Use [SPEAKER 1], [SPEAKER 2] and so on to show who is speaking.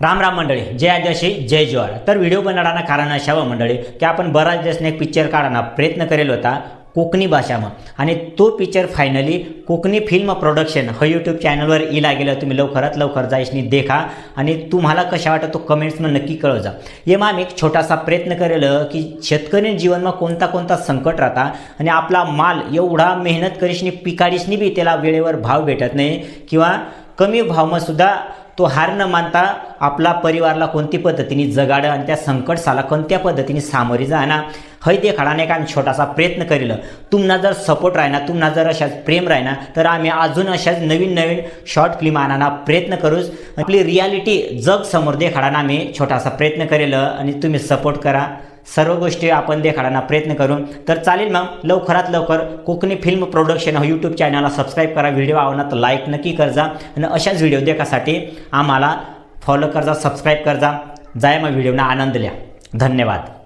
[SPEAKER 1] राम राम मंडळी, जय आदिवासी जय जोहार. तर व्हिडिओ बनवण्याचं कारण असावं मंडळी की आपण बराच दिवस एक पिक्चर काढायला प्रयत्न करेल होता कोकणी भाषाમાં आणि तो picture finally Konkani film production हा यूट्यूब चॅनलवर इला गेला. तुम्ही लवकरात लवकर जायसनी देखा आणि तुम्हाला कशा वाटतं तो कमेंट्समध्ये नक्की कळव जा. येमा आम्ही एक छोटासा प्रयत्न करेल की शेतकरी जीवनमा कोणता कोणता संकट राहता आणि आपला माल एवढा मेहनत करीशनी पिकाडीशनी बी त्याला वेळेवर भाव भेटत नाही किंवा कमी भावમાં सुद्धा तो हार न मानता आपला परिवारला कोणती पद्धतीने जगाडं आणि त्या संकट साला कोणत्या पद्धतीने सामोरी जाणं हे देखाडाने एक आम्ही छोटासा प्रयत्न करेल. तुम्हाला जर सपोर्ट राहिना, तुम्हाला जर अशाच प्रेम राहिना तर आम्ही अजून अशाच नवीन नवीन शॉर्ट फिल्म आणण्याचा प्रयत्न करूच. आपली रियालिटी जग समोर देखाडाना आम्ही छोटासा प्रयत्न करेल आणि तुम्ही सपोर्ट करा. सर्व गोष्टी आपण देखाडाना प्रयत्न करू. तर चालेल मग लवकरात लवकर कोकणी फिल्म प्रोडक्शन हा यूट्यूब चॅनलला सबस्क्राईब करा. व्हिडिओ आवडला तर लाईक नक्की कर जा आणि अशाच व्हिडिओ देखासाठी आम्हाला फॉलो कर जा, सबस्क्राईब कर जा. जाय मग व्हिडिओना आनंद लिया. धन्यवाद.